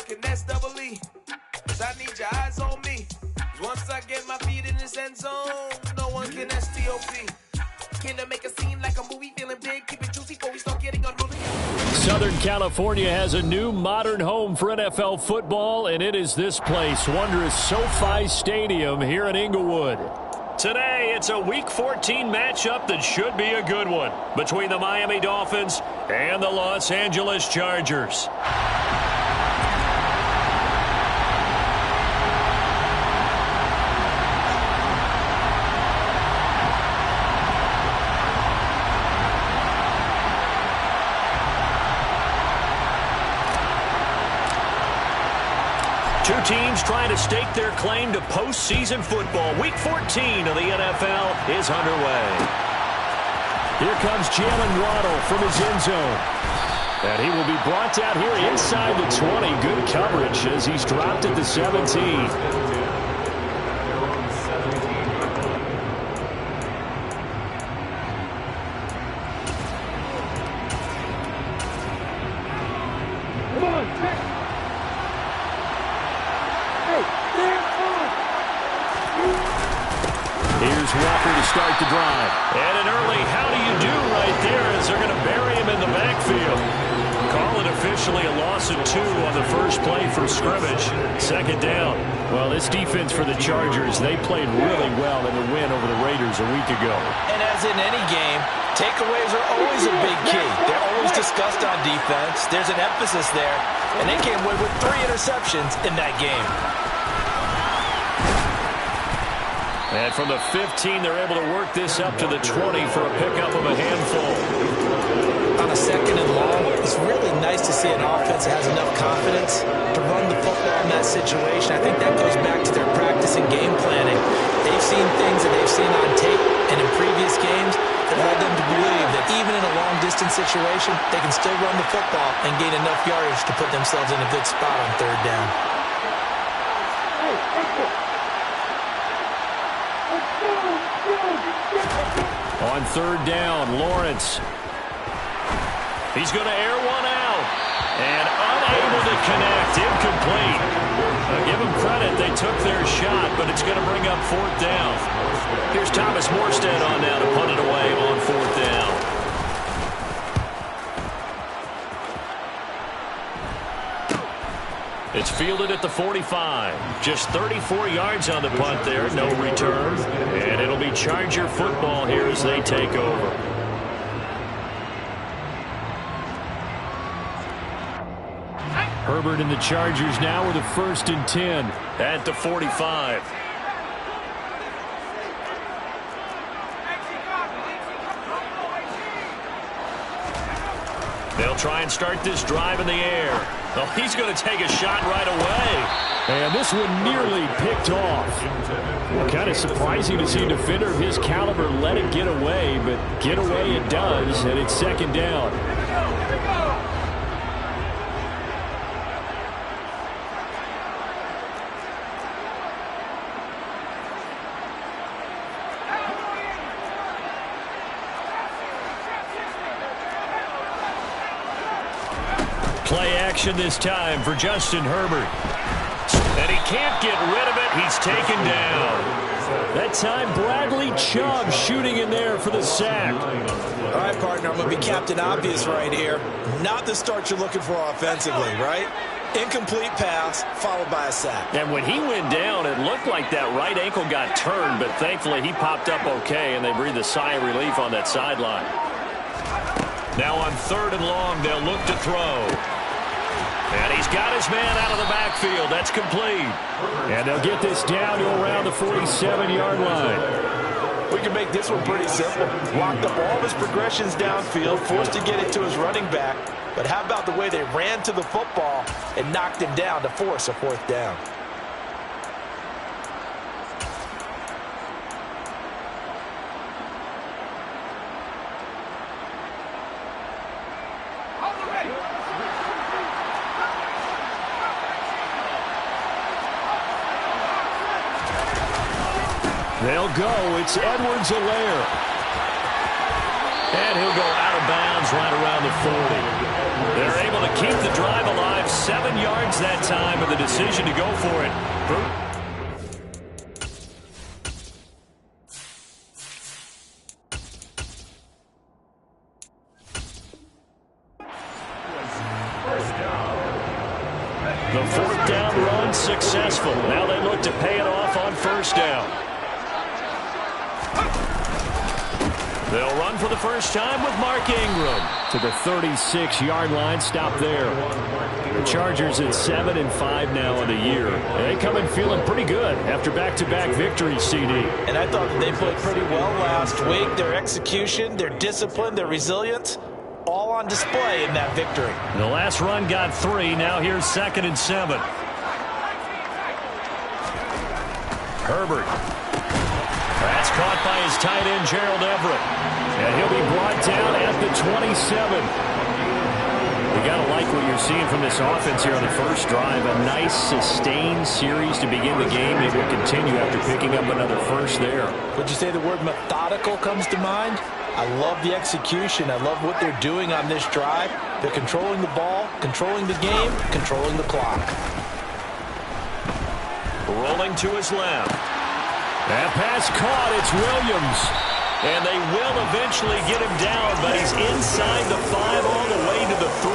finesse double E. Cause I need your eyes on me. Once I get my feet in this end zone, no one can STOP. Killer make a scene like a movie, feeling big, keep it juicy before we start getting unruly. Southern California has a new modern home for NFL football, and it is this place, wondrous SoFi Stadium here in Inglewood. Today, it's a Week 14 matchup that should be a good one between the Miami Dolphins and the Los Angeles Chargers. Two teams trying to stake their claim to postseason football. Week 14 of the NFL is underway. Here comes Jalen Waddle from his end zone. And he will be brought down here inside the 20. Good coverage as he's dropped at the 17. Here's Walker to start the drive. And an early how do you do right there as they're going to bury him in the backfield. Call it officially a loss of 2 on the first play for scrimmage. Second down. Well, this defense for the Chargers, they played really well in the win over the Raiders a week ago. And as in any game, takeaways are always a big key. They're always discussed on defense. There's an emphasis there. And they came away with 3 interceptions in that game. And from the 15, they're able to work this up to the 20 for a pickup of a handful. On a second and long, it's really nice to see an offense that has enough confidence to run the football in that situation. I think that goes back to their practice and game planning. They've seen things that they've seen on tape and in previous games that led them to believe that even in a long-distance situation, they can still run the football and gain enough yardage to put themselves in a good spot on third down. On third down, Lawrence. He's going to air one out. And unable to connect. Incomplete. Give them credit. They took their shot, but it's going to bring up fourth down. Here's Thomas Morstead on now to punt it away on fourth down. It's fielded at the 45. Just 34 yards on the punt there. No return. And it'll be Charger football here as they take over. Herbert and the Chargers now with a 1st and 10 at the 45. They'll try and start this drive in the air. Oh, he's going to take a shot right away. And this one nearly picked off. Well, kind of surprising to see a defender of his caliber let it get away, but get away it does, and it's second down. Play action this time for Justin Herbert. And he can't get rid of it. He's taken down. That time, Bradley Chubb shooting in there for the sack. All right, partner, I'm going to be Captain Obvious right here. Not the start you're looking for offensively, right? Incomplete pass, followed by a sack. And when he went down, it looked like that right ankle got turned, but thankfully he popped up okay, and they breathed a sigh of relief on that sideline. Now on third and long, they'll look to throw. And he's got his man out of the backfield. That's complete. And they'll get this down to around the 47-yard line. We can make this one pretty simple. Blocked up all of his progressions downfield, forced to get it to his running back. But how about the way they ran to the football and knocked him down to force a fourth down? They'll go. It's Edwards-Helaire. And he'll go out of bounds right around the 40. They're able to keep the drive alive. 7 yards that time with the decision to go for it. The 4th down run successful. Now they look to pay it off on 1st down. They'll run for the first time with Mark Ingram to the 36-yard line. Stop there. The Chargers at 7-5 now in the year. They come in feeling pretty good after back-to-back victories, CD. And I thought that they played pretty well last week. Their execution, their discipline, their resilience, all on display in that victory. The last run got 3. Now here's 2nd and 7. Herbert. That's caught by his tight end, Gerald Everett. And he'll be brought down at the 27. You got to like what you're seeing from this offense here on the first drive. A nice, sustained series to begin the game. It will continue after picking up another first there. Would you say the word methodical comes to mind? I love the execution. I love what they're doing on this drive. They're controlling the ball, controlling the game, controlling the clock. Rolling to his left. That pass caught. It's Williams. And they will eventually get him down, but he's inside the 5 all the way to the 3.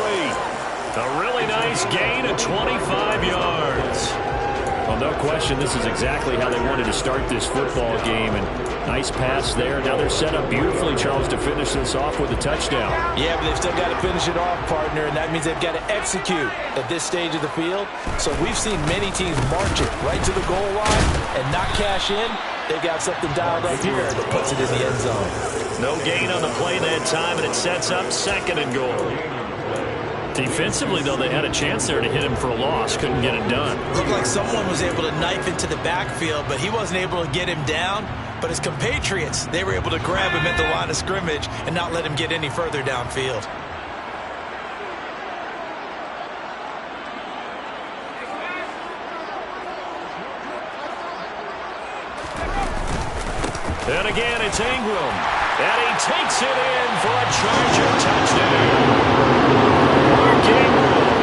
A really nice gain of 25 yards. Well, no question, this is exactly how they wanted to start this football game. And nice pass there. Now they're set up beautifully, Charles, to finish this off with a touchdown. Yeah, but they've still got to finish it off, partner, and that means they've got to execute at this stage of the field. So we've seen many teams march it right to the goal line and not cash in. They've got something dialed up here that puts it in the end zone. No gain on the play that time, and it sets up 2nd and goal. Defensively, though, they had a chance there to hit him for a loss. Couldn't get it done. Looked like someone was able to knife into the backfield, but he wasn't able to get him down. But his compatriots, they were able to grab him at the line of scrimmage and not let him get any further downfield. And again, it's Ingram. And he takes it in for a Charger touchdown. Mark Ingram,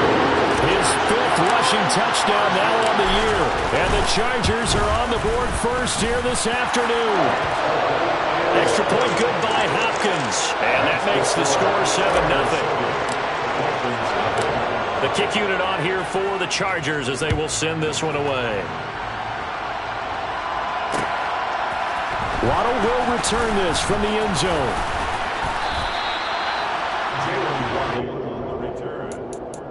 his 5th rushing touchdown now on the year. And the Chargers are on the board first here this afternoon. Extra point good by Hopkins. And that makes the score 7-0. The kick unit on here for the Chargers as they will send this one away. Waddle will return this from the end zone.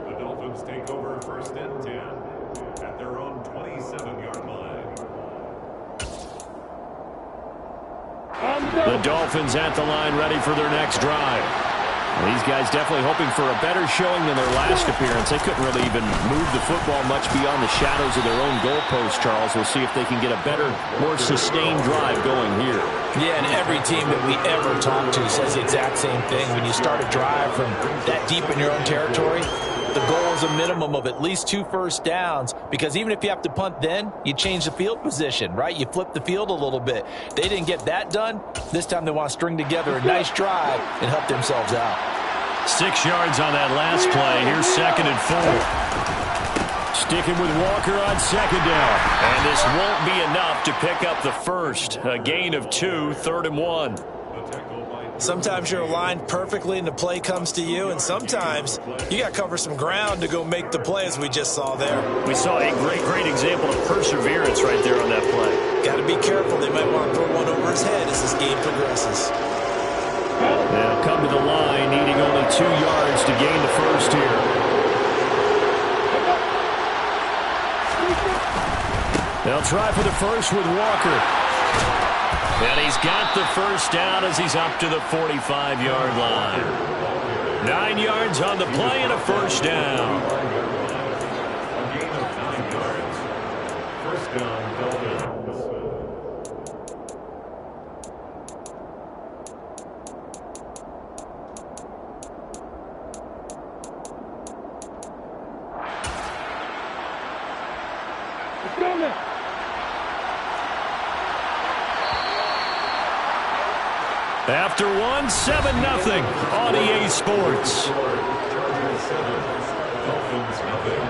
The Dolphins take over 1st and 10 at their own 27-yard line. The Dolphins at the line, ready for their next drive. These guys definitely hoping for a better showing than their last appearance. They couldn't really even move the football much beyond the shadows of their own goalpost, Charles. We'll see if they can get a better, more sustained drive going here. Yeah, and every team that we ever talk to says the exact same thing. When you start a drive from that deep in your own territory, the goal is a minimum of at least 2 first downs, because even if you have to punt then, you change the field position, right? You flip the field a little bit. They didn't get that done. This time they want to string together a nice drive and help themselves out. 6 yards on that last play. Here's 2nd and 4. Sticking with Walker on 2nd down. And this won't be enough to pick up the first. A gain of 2, 3rd and 1. Sometimes you're aligned perfectly and the play comes to you, and sometimes you got to cover some ground to go make the play, as we just saw there. We saw a great example of perseverance right there on that play. Got to be careful. They might want to throw one over his head as this game progresses. They'll come to the line, needing only 2 yards to gain the first here. They'll try for the first with Walker. And he's got the first down as he's up to the 45-yard line. 9 yards on the play and a first down. A gain of 9 yards. First down, Dolphins. After one, 7-0 on EA Sports. 27. Dolphins nothing.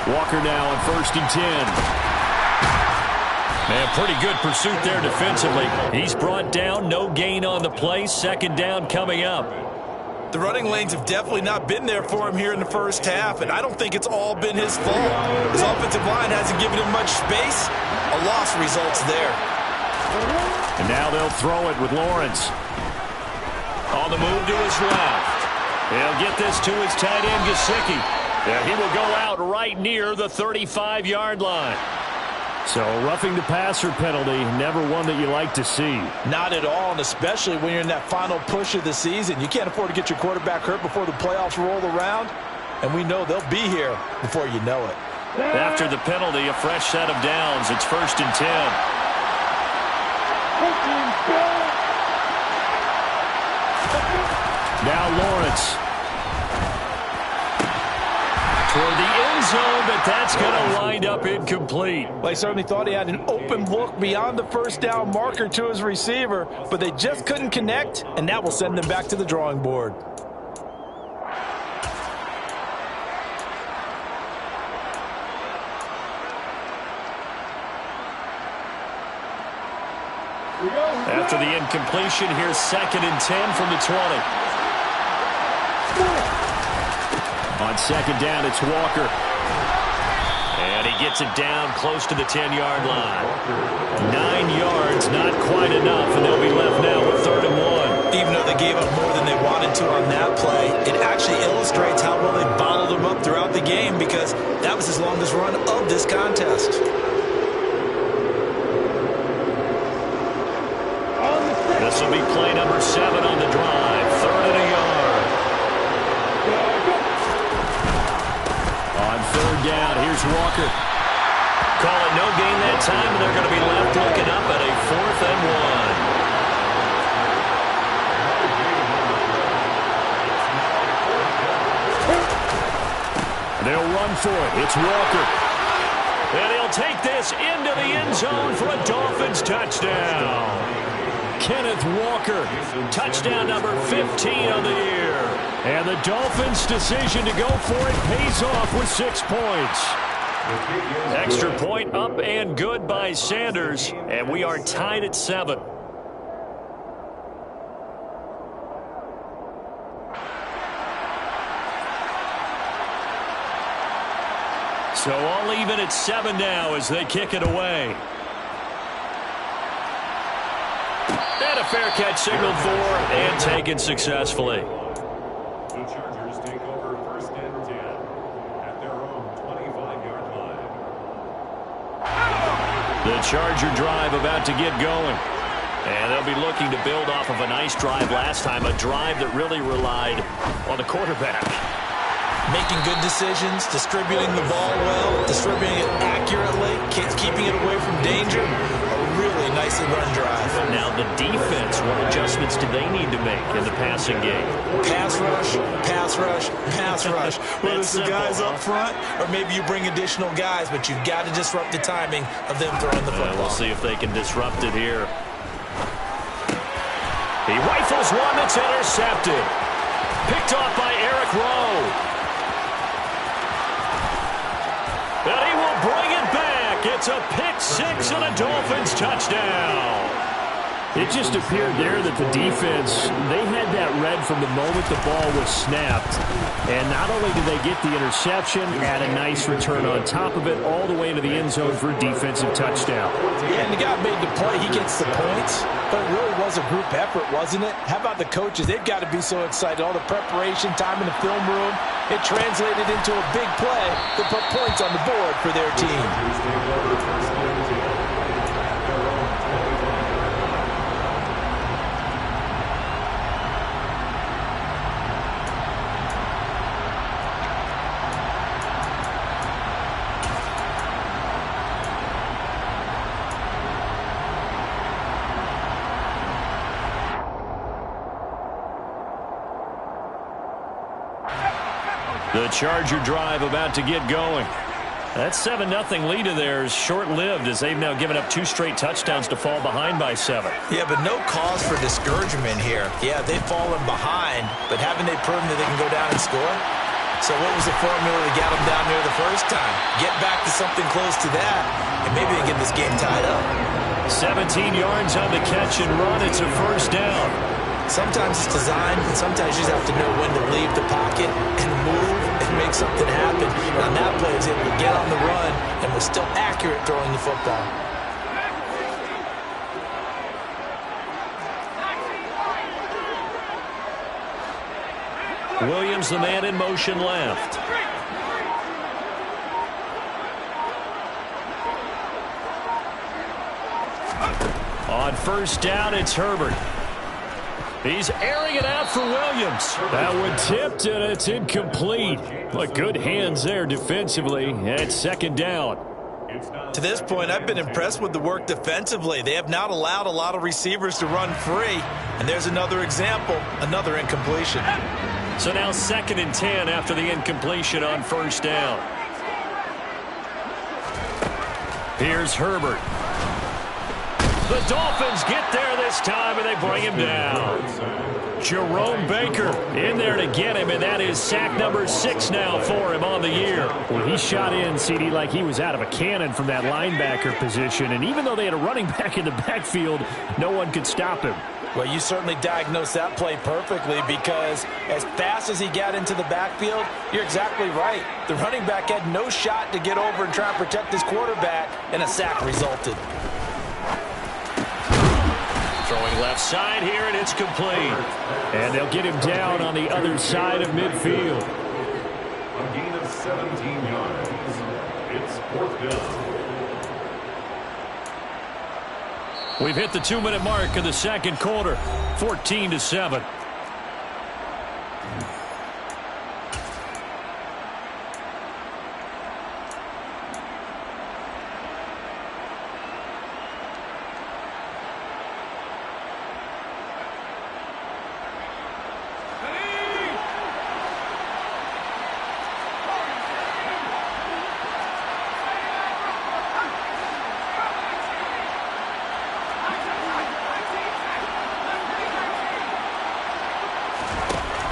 Walker now on 1st and 10. Man, pretty good pursuit there defensively. He's brought down, no gain on the play. 2nd down coming up. The running lanes have definitely not been there for him here in the first half, and I don't think it's all been his fault. His offensive line hasn't given him much space. A loss results there. And now they'll throw it with Lawrence. On the move to his left. He'll get this to his tight end, Gesicki. Yeah, he will go out right near the 35-yard line. So a roughing the passer penalty, never one that you like to see. Not at all, and especially when you're in that final push of the season. You can't afford to get your quarterback hurt before the playoffs roll around, and we know they'll be here before you know it. After the penalty, a fresh set of downs. It's 1st and 10. Now Lawrence. Toward the end zone, but that's going to wind up incomplete. Well, he certainly thought he had an open look beyond the first down marker to his receiver, but they just couldn't connect, and that will send them back to the drawing board. After the incompletion, here's 2nd and 10 from the 20. On 2nd down, it's Walker. And he gets it down close to the 10-yard line. 9 yards, not quite enough, and they'll be left now with 3rd and 1. Even though they gave up more than they wanted to on that play, it actually illustrates how well they bottled him up throughout the game, because that was his longest run of this contest. This will be play number 7 on the drive. 3rd and a yard. On 3rd down, here's Walker. Call it no gain that time, and they're going to be left looking up at a 4th and 1. They'll run for it. It's Walker. And he'll take this into the end zone for a Dolphins touchdown. Kenneth Walker, touchdown number 15 on the year. And the Dolphins' decision to go for it pays off with 6 points. Extra point up and good by Sanders, and we are tied at 7. So all even at 7 now as they kick it away. And a fair catch signaled for and taken successfully. The Chargers take over 1st and 10 at their own 25-yard line. The Charger drive about to get going. And they'll be looking to build off of a nice drive last time, a drive that really relied on the quarterback. Making good decisions, distributing the ball well, distributing it accurately, keeping it away from danger. A really nicely run drive. Now the defense, what adjustments do they need to make in the passing game? Pass rush, pass rush, pass rush. Whether it's the guys up front or maybe you bring additional guys, but you've got to disrupt the timing of them throwing the football. We'll see if they can disrupt it here. He rifles one that's intercepted. Picked off by Eric Rowe. And he will bring it back. It's a pick-6 and a Dolphins touchdown. It just appeared there that the defense, they had that read from the moment the ball was snapped. And not only did they get the interception, add a nice return on top of it, all the way into the end zone for a defensive touchdown. Yeah, and the guy made the play. He gets the points. But it really was a group effort, wasn't it? How about the coaches? They've got to be so excited. All the preparation, time in the film room, it translated into a big play that put points on the board for their team. The Charger drive about to get going. That 7-0 lead of theirs short-lived as they've now given up 2 straight touchdowns to fall behind by 7. Yeah, but no cause for discouragement here. Yeah, they've fallen behind, but haven't they proven that they can go down and score? So what was the formula that got them down there the first time? Get back to something close to that, and maybe they can get this game tied up. 17 yards on the catch and run. It's a first down. Sometimes it's designed, and sometimes you just have to know when to leave the pocket and move and make something happen. And on that play, he was able to get on the run and was still accurate throwing the football. Williams, the man in motion left. On first down, it's Herbert. He's airing it out for Williams. That one tipped, and it's incomplete. But good hands there defensively at second down. To this point, I've been impressed with the work defensively. They have not allowed a lot of receivers to run free. And there's another example, another incompletion. So now 2nd and 10 after the incompletion on first down. Here's Herbert. The Dolphins get there this time, and they bring him down. Jerome Baker in there to get him, and that is sack number 6 now for him on the year. Well, he shot in, CD, like he was out of a cannon from that linebacker position, and even though they had a running back in the backfield, no one could stop him. Well, you certainly diagnosed that play perfectly because as fast as he got into the backfield, you're exactly right. The running back had no shot to get over and try and protect his quarterback, and a sack resulted. Throwing left side here, and it's complete. And they'll get him down on the other side of midfield. A gain of 17 yards. It's 4th down. We've hit the 2-minute mark of the second quarter, 14-7.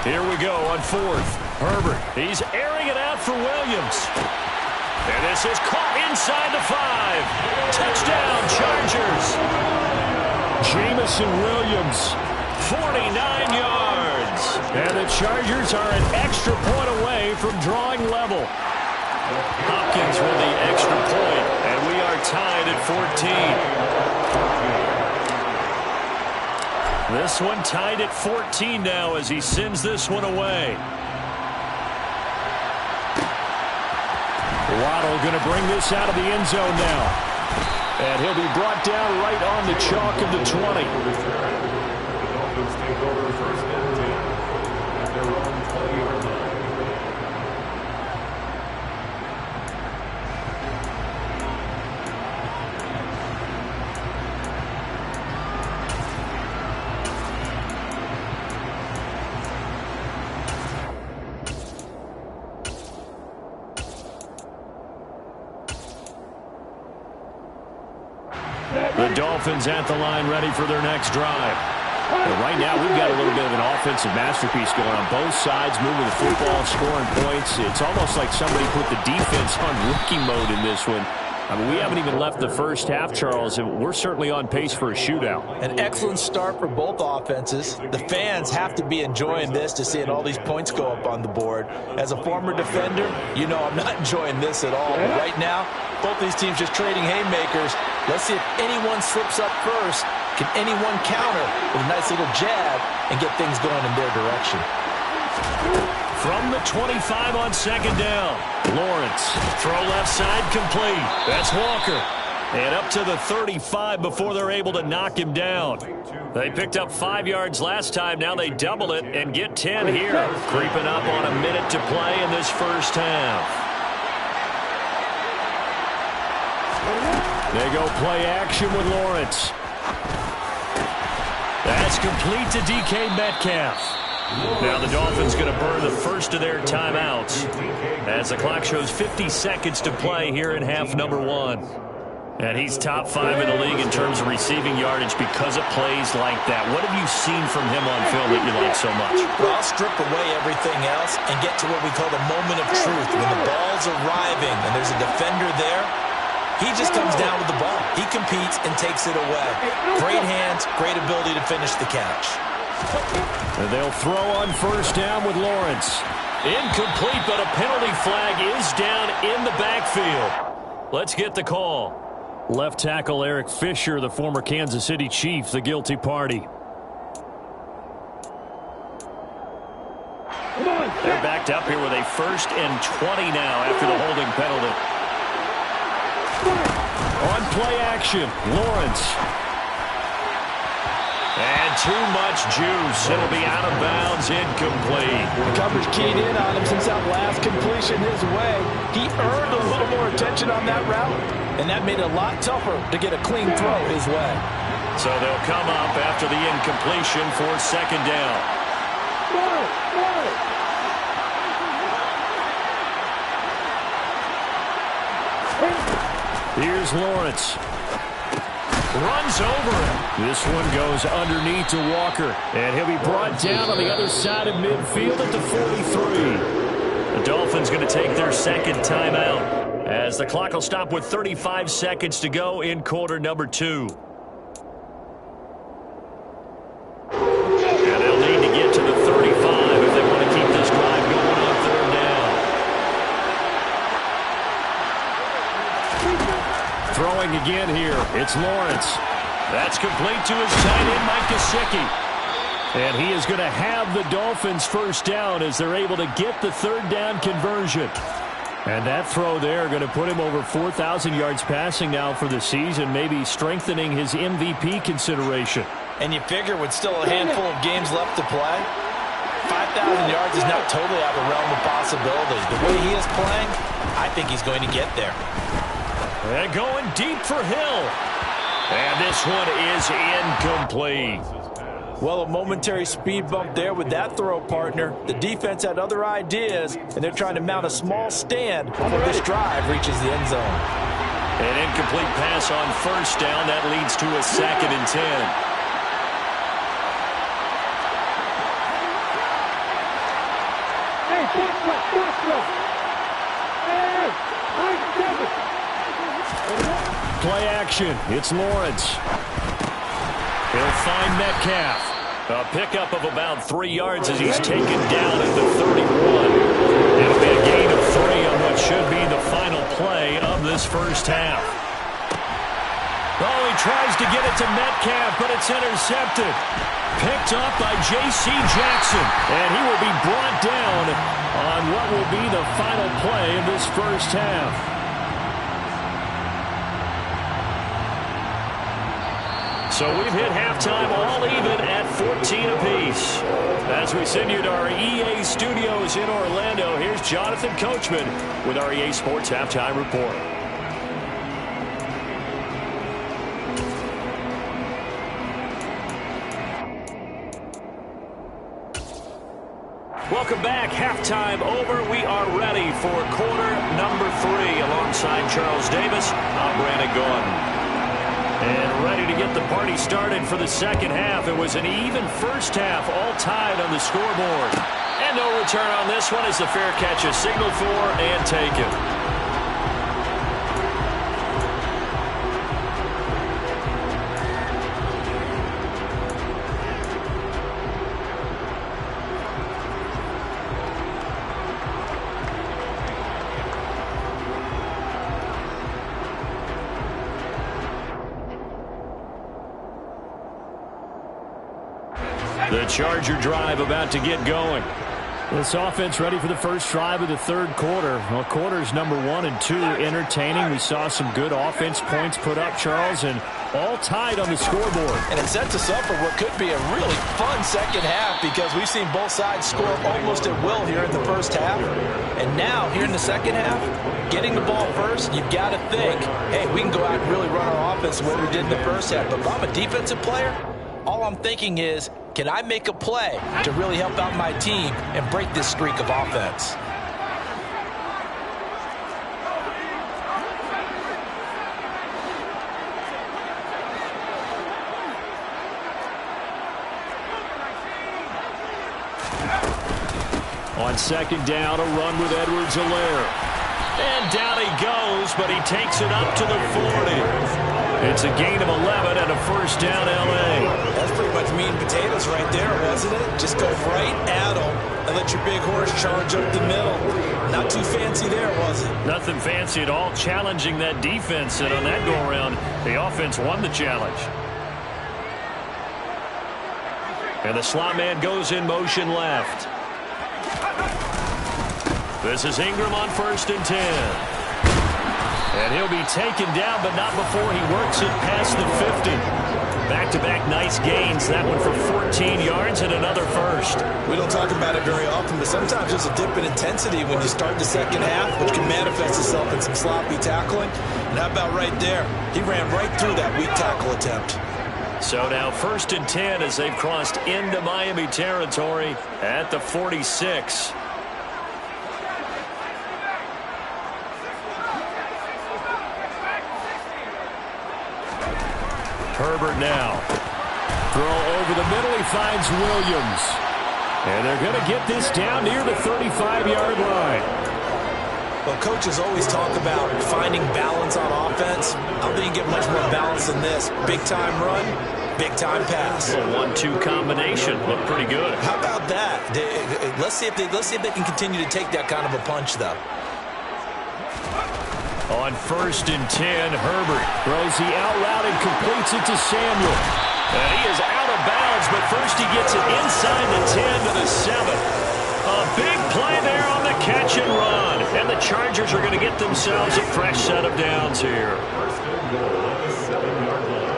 Here we go on 4th. Herbert, he's airing it out for Williams. And this is caught inside the 5. Touchdown, Chargers. Jamison Williams, 49 yards. and the Chargers are an extra point away from drawing level. Hopkins with the extra point, and we are tied at 14. This one tied at 14 now as he sends this one away. Waddle going to bring this out of the end zone now. And he'll be brought down right on the chalk of the 20. The Dolphins take over 1st and 10 at their own 20-yard line. The Dolphins at the line ready for their next drive. But right now, we've got a little bit of an offensive masterpiece going on both sides, moving the football, scoring points. It's almost like somebody put the defense on rookie mode in this one. I mean, we haven't even left the first half, Charles, and we're certainly on pace for a shootout. An excellent start for both offenses. The fans have to be enjoying this to seeing all these points go up on the board. As a former defender, you know I'm not enjoying this at all. But right now, both these teams just trading haymakers. Let's see if anyone slips up first. Can anyone counter with a nice little jab and get things going in their direction? From the 25 on second down, Lawrence, throw left side complete. That's Walker. And up to the 35 before they're able to knock him down. They picked up 5 yards last time. Now they double it and get 10 here. Creeping up on a minute to play in this first half. They go play action with Lawrence. That's complete to DK Metcalf. Now the Dolphins going to burn the first of their timeouts as the clock shows 50 seconds to play here in half number 1. And he's top 5 in the league in terms of receiving yardage because of plays like that. What have you seen from him on film that you like so much? Well, I'll strip away everything else and get to what we call the moment of truth. When the ball's arriving and there's a defender there, he just comes down with the ball. He competes and takes it away. Great hands, great ability to finish the catch. And they'll throw on first down with Lawrence. Incomplete, but a penalty flag is down in the backfield. Let's get the call. Left tackle Eric Fisher, the former Kansas City Chief, the guilty party. They're backed up here with a 1st and 20 now after the holding penalty. On play action, Lawrence. And too much juice. It'll be out of bounds, incomplete. The coverage keyed in on him since that last completion his way. He earned a little more attention on that route, and that made it a lot tougher to get a clean throw his way. So they'll come up after the incompletion for 2nd down. Here's Lawrence. Runs over him. This one goes underneath to Walker. And he'll be brought down on the other side of midfield at the 43. The Dolphins going to take their 2nd timeout as the clock will stop with 35 seconds to go in quarter number 2. And they'll need to get to the 35 if they want to keep this drive going on 3rd down. Throwing again here. It's Lawrence. That's complete to his tight end, Mike Gesicki. And he is going to have the Dolphins first down as they're able to get the 3rd down conversion. And that throw there going to put him over 4,000 yards passing now for the season, maybe strengthening his MVP consideration. And you figure with still a handful of games left to play, 5,000 yards is not totally out of the realm of possibility. The way he is playing, I think he's going to get there. And going deep for Hill. And this one is incomplete. Well, a momentary speed bump there with that throw, partner. The defense had other ideas, and they're trying to mount a small stand before this drive reaches the end zone. An incomplete pass on 1st down. That leads to a 2nd and 10. Play action. It's Lawrence. He'll find Metcalf. A pickup of about 3 yards as he's taken down at the 31. It'll be a gain of 3 on what should be the final play of this first half. Oh, he tries to get it to Metcalf, but it's intercepted. Picked up by J.C. Jackson, and he will be brought down on what will be the final play of this first half. So we've hit halftime all even at 14 apiece. As we send you to our EA studios in Orlando, here's Jonathan Coachman with our EA Sports Halftime Report. Welcome back. Halftime over. We are ready for quarter number 3. Alongside Charles Davis, I'm Brandon Gordon. And ready to get the party started for the second half. It was an even first half, all tied on the scoreboard. And no return on this one as the fair catch is signaled for and taken. The Charger drive about to get going. This offense ready for the first drive of the 3rd quarter. Well, quarters number 1 and 2 entertaining. We saw some good offense points put up, Charles, and all tied on the scoreboard. And it sets us up for what could be a really fun second half because we've seen both sides score almost at will here in the first half. And now, here in the second half, getting the ball first, you've got to think, hey, we can go out and really run our offense the way we did in the first half. But if I'm a defensive player, all I'm thinking is, Can I make a play to really help out my team and break this streak of offense? On second down, a run with Edwards-Helaire. And down he goes, but he takes it up to the 40. It's a gain of 11 and a first down, L.A. That's pretty much meat and potatoes right there, wasn't it? Just go right at them and let your big horse charge up the middle. Not too fancy there, was it? Nothing fancy at all, challenging that defense. And on that go-around, the offense won the challenge. And the slot man goes in motion left. This is Ingram on 1st and 10. And he'll be taken down, but not before he works it past the 50. Back-to-back nice gains. That one for 14 yards and another first. We don't talk about it very often, but sometimes there's a dip in intensity when you start the second half, which can manifest itself in some sloppy tackling. And how about right there? He ran right through that weak tackle attempt. So now 1st and 10 as they've crossed into Miami territory at the 46. Herbert now. Throw over the middle. He finds Williams. And they're going to get this down near the 35-yard line. Well, coaches always talk about finding balance on offense. I don't think you get much more balance than this. Big-time run, big-time pass. A 1-2 combination. Looked pretty good. How about that? Let's see if they can continue to take that kind of a punch, though. On 1st and 10, Herbert throws the out route and completes it to Samuel. And he is out of bounds, but first he gets it inside the 10 to the 7. A big play there on the catch and run. And the Chargers are going to get themselves a fresh set of downs here. First and goal at the 7-yard line.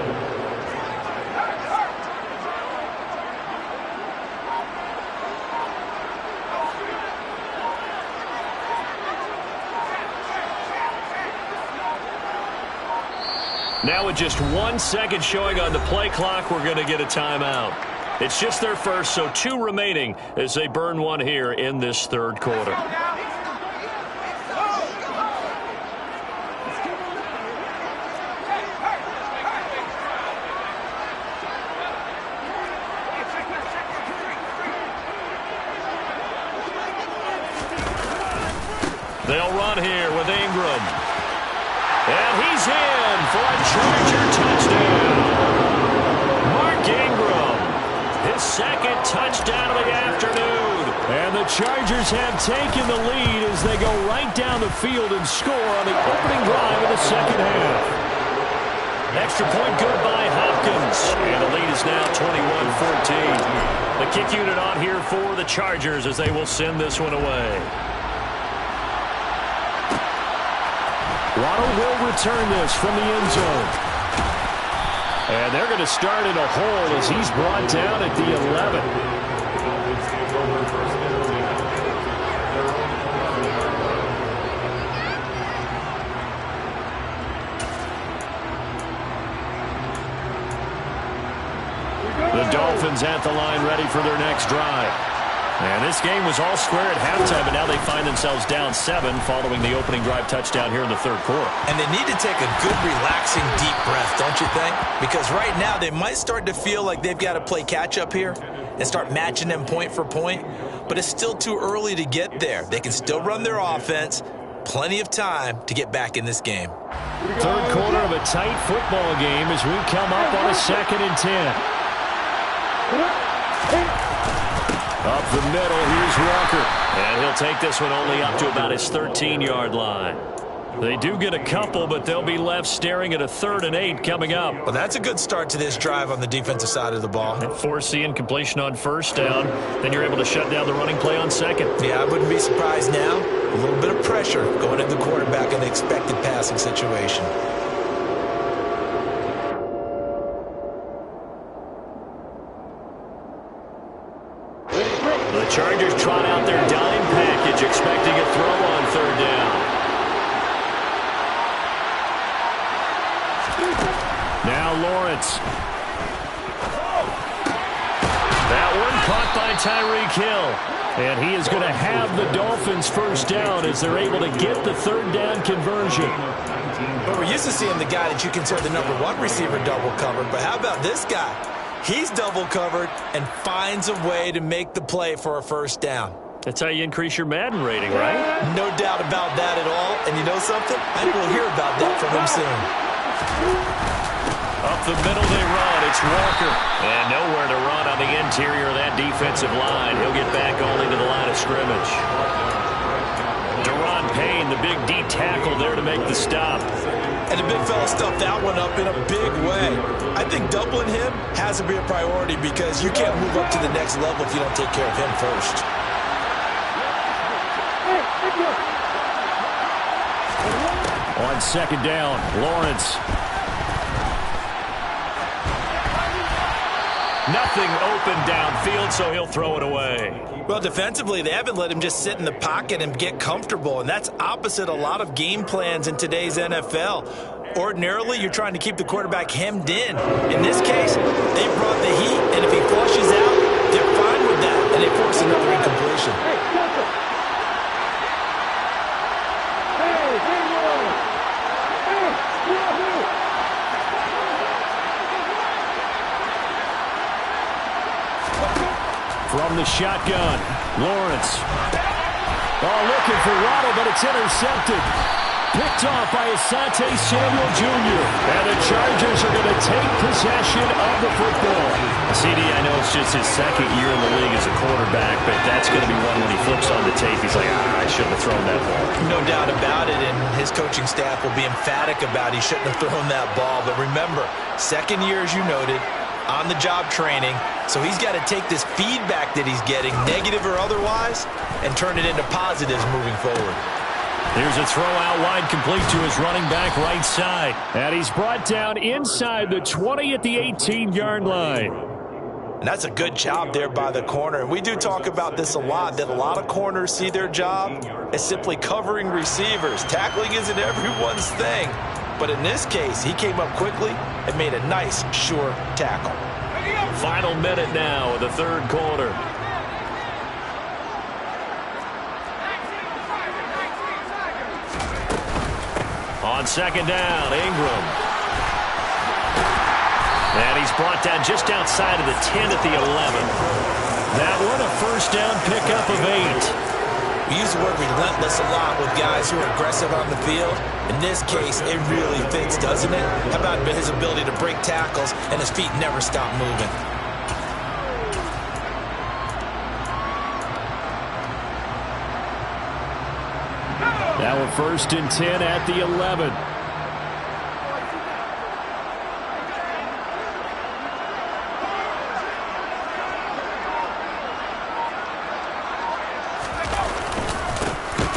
Now with just 1 second showing on the play clock, we're going to get a timeout. It's just their first, so 2 remaining as they burn one here in this third quarter. They'll run here with Ingram. And he's in for a Charger touchdown. Mark Ingram, his second touchdown of the afternoon. And the Chargers have taken the lead as they go right down the field and score on the opening drive of the second half. Extra point good by Hopkins. And the lead is now 21-14. The kick unit on here for the Chargers as they will send this one away. Waddle will return this from the end zone. And they're going to start in a hole as he's brought down at the 11. The Dolphins at the line ready for their next drive. And this game was all square at halftime, but now they find themselves down 7 following the opening drive touchdown here in the third quarter. And they need to take a good, relaxing, deep breath, don't you think? Because right now they might start to feel like they've got to play catch-up here and start matching them point for point. But it's still too early to get there. They can still run their offense. Plenty of time to get back in this game. Third quarter of a tight football game as we come up on a 2nd and 10. Up the middle, here's Walker. And he'll take this one only up to about his 13-yard line. They do get a couple, but they'll be left staring at a 3rd and 8 coming up. Well, that's a good start to this drive on the defensive side of the ball. And force the incompletion on 1st down. Then you're able to shut down the running play on 2nd. Yeah, I wouldn't be surprised now. A little bit of pressure going into the quarterback in an expected passing situation. The Chargers trot out their dime package, expecting a throw on 3rd down. Now Lawrence. that one caught by Tyreek Hill. And he is going to have the Dolphins first down as they're able to get the third down conversion. But we're used to seeing the guy that you consider the #1 receiver double covered. But how about this guy? He's double covered and finds a way to make the play for a first down. That's how you increase your Madden rating, right? No doubt about that at all. And you know something? I will hear about that from him soon. Up the middle they run. It's Walker. And nowhere to run on the interior of that defensive line. He'll get back only to the line of scrimmage. Deron Payne, the big D tackle there to make the stop. And the big fella stuffed that one up in a big way. I think doubling him has to be a priority because you can't move up to the next level if you don't take care of him first. On second down, Lawrence. Nothing open downfield, so he'll throw it away. Well, defensively, they haven't let him just sit in the pocket and get comfortable, and that's opposite a lot of game plans in today's NFL. Ordinarily, you're trying to keep the quarterback hemmed in. In this case, they brought the heat, and if he flushes out, they're fine with that, and they force another incompletion. From the shotgun, Lawrence. Oh, looking for Waddle, but it's intercepted. Picked off by Asante Samuel Jr. And the Chargers are going to take possession of the football. CD, I know it's just his second year in the league as a quarterback, but that's going to be one when he flips on the tape. He's like, I shouldn't have thrown that ball. No doubt about it, and his coaching staff will be emphatic about he shouldn't have thrown that ball. But remember, second year, as you noted, on-the-job training, so he's got to take this feedback that he's getting, negative or otherwise, and turn it into positives moving forward. Here's a throw out wide, complete to his running back right side. And he's brought down inside the 20 at the 18-yard line. And that's a good job there by the corner. And we do talk about this a lot, that a lot of corners see their job as simply covering receivers. Tackling isn't everyone's thing. But in this case, he came up quickly and made a nice, sure tackle. Final minute now of the third quarter. On second down, Ingram. And he's brought down just outside of the 10 at the 11. That one, a first down pickup of 8. We use the word relentless a lot with guys who are aggressive on the field. In this case, it really fits, doesn't it? How about his ability to break tackles and his feet never stop moving? Now a first and 10 at the 11.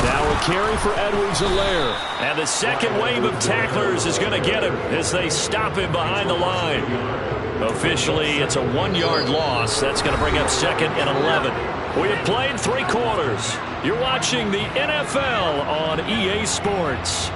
Now a carry for Edwards-Helaire. And the second wave of tacklers is going to get him as they stop him behind the line. Officially, it's a 1-yard loss. That's going to bring up second and 11. We have played 3 quarters. You're watching the NFL on EA Sports.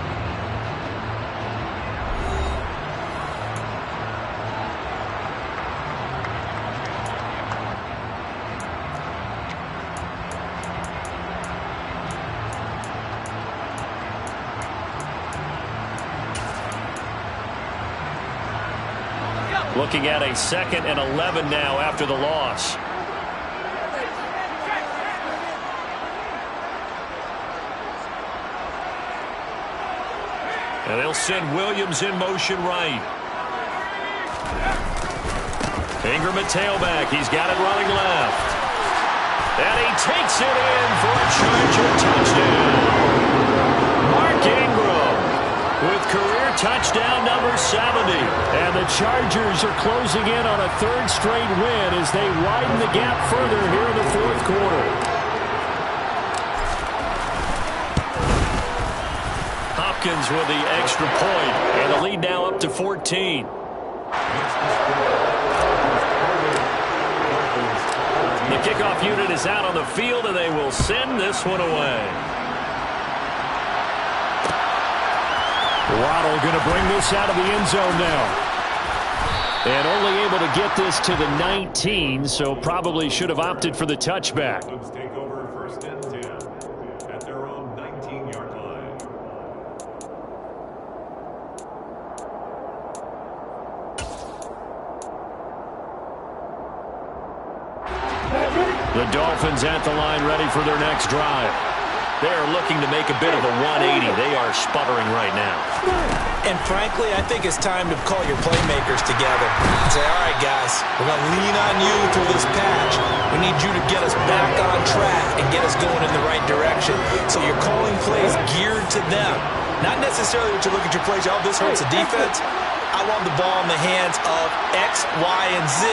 Looking at a second and 11 now after the loss. And they'll send Williams in motion right. Ingram at tailback. He's got it running left. And he takes it in for a Charger touchdown. Mark Ingram with career touchdown number 70. And the Chargers are closing in on a 3rd straight win as they widen the gap further here in the 4th quarter. Hopkins with the extra point, and the lead now up to 14. The kickoff unit is out on the field, and they will send this one away. Waddle going to bring this out of the end zone now. And only able to get this to the 19, so probably should have opted for the touchback. Dolphins take over first and 10 at their own 19-yard line. The Dolphins at the line, ready for their next drive. They're looking to make a bit of a 180. They are sputtering right now. And frankly, I think it's time to call your playmakers together and say, all right, guys, we're going to lean on you through this patch. We need you to get us back on track and get us going in the right direction. So you're calling plays geared to them. Not necessarily that you look at your plays, oh, this hurts the defense. I want the ball in the hands of X, Y, and Z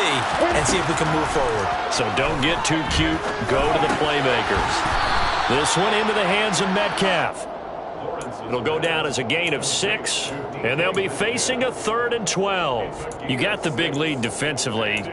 and see if we can move forward. So don't get too cute. Go to the playmakers. This one into the hands of Metcalf. It'll go down as a gain of 6, and they'll be facing a 3rd and 12. You got the big lead defensively.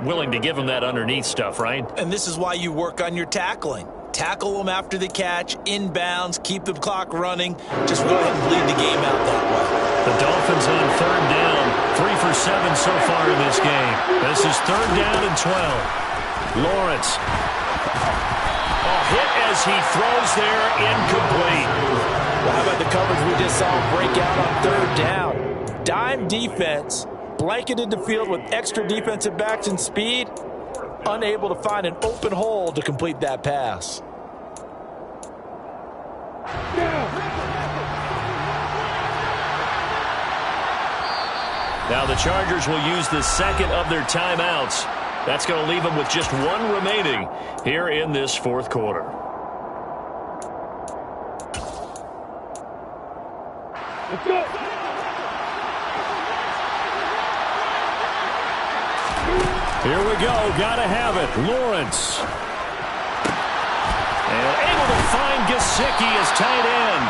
Willing to give them that underneath stuff, right? And this is why you work on your tackling. Tackle them after the catch, inbounds, keep the clock running. Just go ahead and bleed the game out that way. The Dolphins on 3rd down. 3 for 7 so far in this game. This is 3rd down and 12. Lawrence. Hit as he throws there, incomplete. Well, how about the coverage we just saw break out on 3rd down? Dime defense, blanketed the field with extra defensive backs and speed, unable to find an open hole to complete that pass. Now the Chargers will use the second of their timeouts. That's going to leave them with just 1 remaining here in this 4th quarter. Let's go. Here we go. Got to have it. Lawrence. And able to find Gesicki as tight end.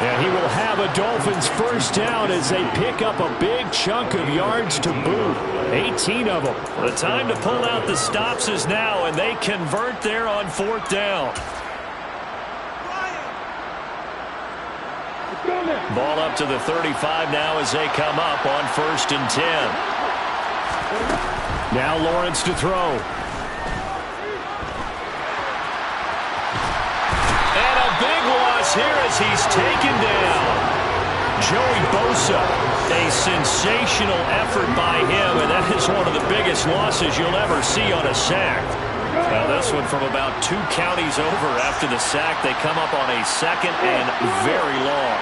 And he will have a Dolphins first down as they pick up a big chunk of yards to boot. 18 of them. The time to pull out the stops is now, and they convert there on 4th down. Ball up to the 35 now as they come up on 1st and 10. Now Lawrence to throw. And a big loss here as he's taken down. Joey Bosa, a sensational effort by him, and that is one of the biggest losses you'll ever see on a sack. Now this one from about 2 counties over after the sack. They come up on a 2nd and very long.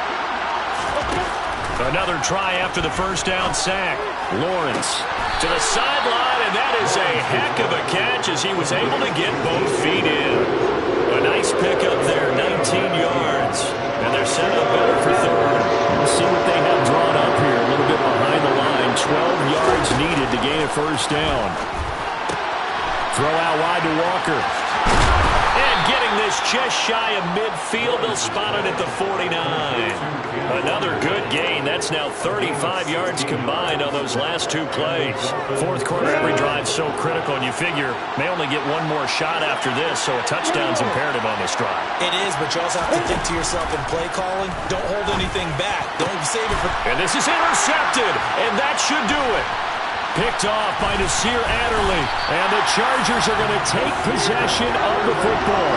Another try after the first down sack. Lawrence to the sideline, and that is a heck of a catch as he was able to get both feet in. A nice pickup there, 19 yards. And they're setting up better for 3rd. Let's see what they have drawn up here. A little bit behind the line. 12 yards needed to gain a first down. Throw out wide to Walker. And getting this just shy of midfield. They'll spot it at the 49. Another good gain. That's now 35 yards combined on those last 2 plays. 4th quarter, every drive so critical, and you figure may only get 1 more shot after this, so a touchdown's imperative on this drive. It is, but you also have to think to yourself in play calling, don't hold anything back. Don't save it for... And this is intercepted, and that should do it. Picked off by Nasir Adderley, and the Chargers are going to take possession of the football.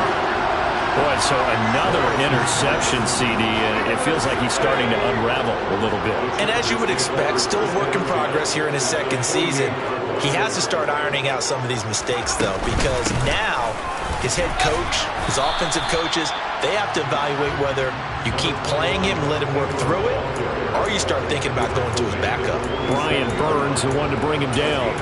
Boy, so another interception, CD, and it feels like he's starting to unravel a little bit. And as you would expect, still a work in progress here in his 2nd season. He has to start ironing out some of these mistakes, though, because now his head coach, his offensive coaches, they have to evaluate whether you keep playing him and let him work through it, or you start thinking about going to his backup. Brian Burns, the one to bring him down.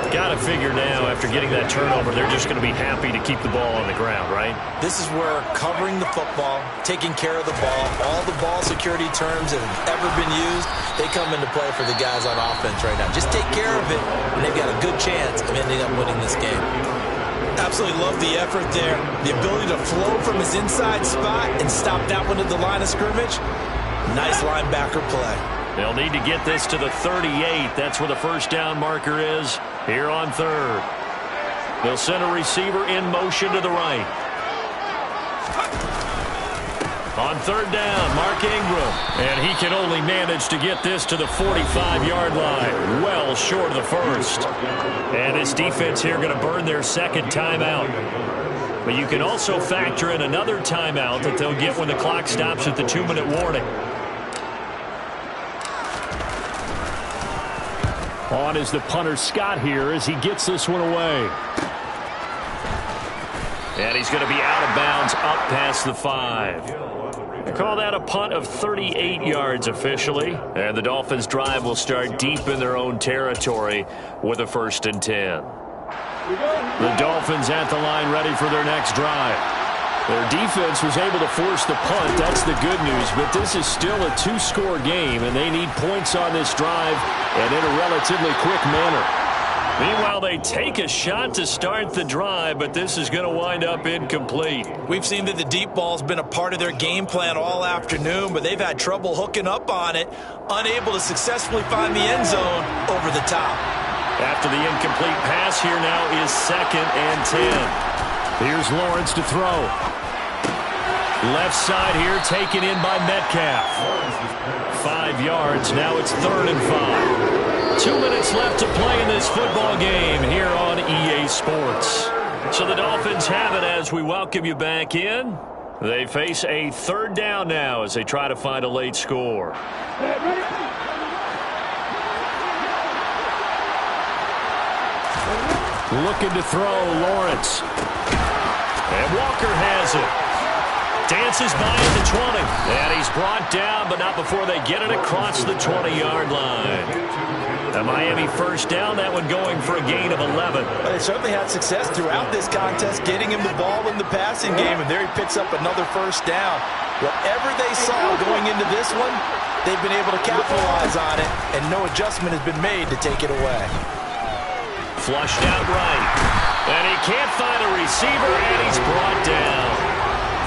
Got to figure now, after getting that turnover, they're just going to be happy to keep the ball on the ground, right? This is where covering the football, taking care of the ball, all the ball security terms that have ever been used, they come into play for the guys on offense right now. Just take care of it, and they've got a good chance of ending up winning this game. Absolutely love the effort there. The ability to flow from his inside spot and stop that one at the line of scrimmage. Nice linebacker play. They'll need to get this to the 38. That's where the first down marker is here on 3rd. They'll send a receiver in motion to the right. On third down, Mark Ingram. And he can only manage to get this to the 45-yard line. Well short of the first. And this defense here going to burn their second timeout. But you can also factor in another timeout that they'll get when the clock stops at the 2-minute warning. On is the punter Scott here as he gets this one away. And he's going to be out of bounds up past the 5. They call that a punt of 38 yards officially. And the Dolphins' drive will start deep in their own territory with a 1st and 10. The Dolphins at the line ready for their next drive. Their defense was able to force the punt. That's the good news. But this is still a 2-score game, and they need points on this drive and in a relatively quick manner. Meanwhile, they take a shot to start the drive, but this is going to wind up incomplete. We've seen that the deep ball's been a part of their game plan all afternoon, but they've had trouble hooking up on it, unable to successfully find the end zone over the top. After the incomplete pass, here now is 2nd and 10. Here's Lawrence to throw. Left side here taken in by Metcalf. 5 yards. Now it's 3rd and 5. 2 minutes left to play in this football game here on EA Sports. So the Dolphins have it as we welcome you back in. They face a 3rd down now as they try to find a late score. Looking to throw, Lawrence. And Walker has it. Dances by at the 20. And he's brought down, but not before they get it across the 20-yard line. A Miami 1st down, that one going for a gain of 11. Well, they certainly had success throughout this contest, getting him the ball in the passing game, and there he picks up another 1st down. Whatever they saw going into this one, they've been able to capitalize on it, and no adjustment has been made to take it away. Flushed out right. And he can't find a receiver, and he's brought down.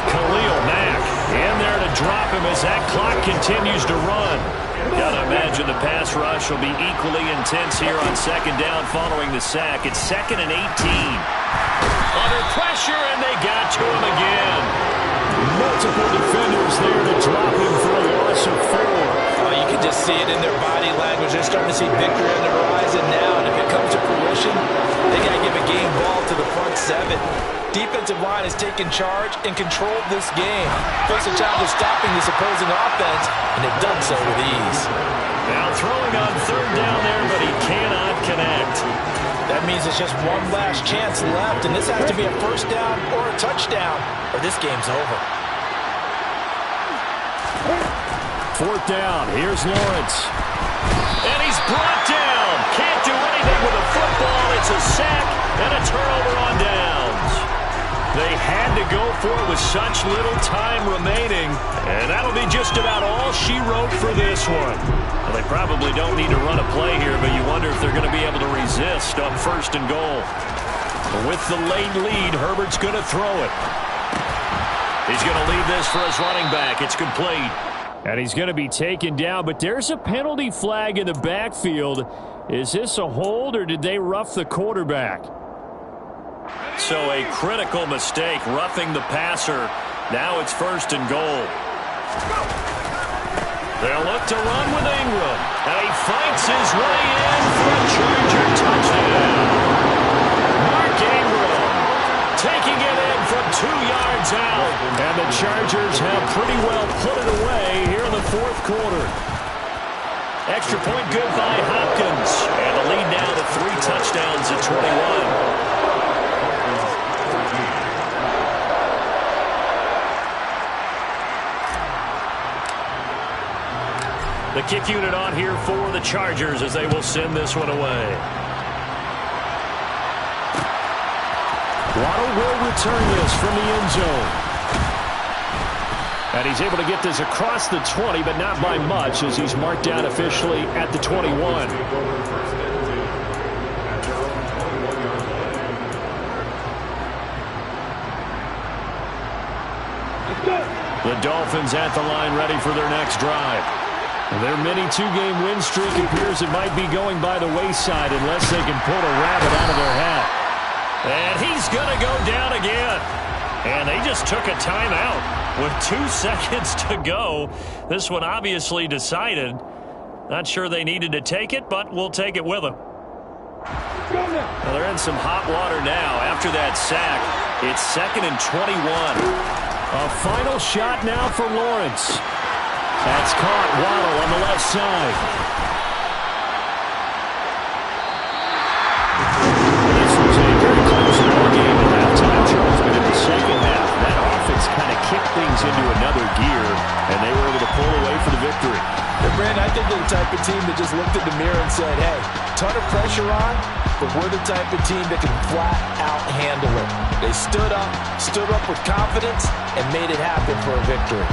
Khalil Mack in there to drop him as that clock continues to run. Gotta imagine the pass rush will be equally intense here on 2nd down following the sack. It's 2nd and 18. Under pressure, and they got to him again. Multiple defenders there to drop him for a loss of 4. Oh, you can just see it in their body language. They're starting to see victory on the horizon now, and if it comes to fruition, they got to give a game ball to the front 7. Defensive line has taken charge and controlled this game. Face a challenge of stopping this opposing offense, and they've done so with ease. Now throwing on 3rd down there, but he cannot connect. That means it's just one last chance left, and this has to be a 1st down or a touchdown, or this game's over. 4th down. Here's Lawrence. And he's brought down. Can't do anything with a football. It's a sack and a turnover on downs. They had to go for it with such little time remaining, and that'll be just about all she wrote for this one. Well, they probably don't need to run a play here, but you wonder if they're going to be able to resist on 1st and goal. With the late lead, Herbert's going to throw it. He's going to leave this for his running back. It's complete. And he's going to be taken down, but there's a penalty flag in the backfield. Is this a hold, or did they rough the quarterback? So a critical mistake, roughing the passer. Now it's 1st and goal. They'll look to run with Ingram. And he fights his way in for a Charger touchdown. Mark Ingram taking it in from 2 yards out. And the Chargers have pretty well put it away here in the 4th quarter. Extra point good by Hopkins. And the lead now to 3 touchdowns at 21. The kick unit on here for the Chargers as they will send this one away. Waddle will return this from the end zone. And he's able to get this across the 20, but not by much, as he's marked down officially at the 21. The Dolphins at the line ready for their next drive. Their mini 2-game win streak appears it might be going by the wayside unless they can pull a rabbit out of their hat. And he's going to go down again. And they just took a timeout. With 2 seconds to go, this one obviously decided. Not sure they needed to take it, but we'll take it with them. Well, they're in some hot water now. After that sack, it's 2nd and 21. A final shot now for Lawrence. That's caught. Waddle on the left side. This was a very close ball game at halftime, Charles, but in the second half, that offense kind of kicked things into another gear, and they were able to pull away for the victory. And Brandon, I think they're the type of team that just looked in the mirror and said, hey, ton of pressure on, but we're the type of team that can flat out handle it. They stood up with confidence, and made it happen for a victory.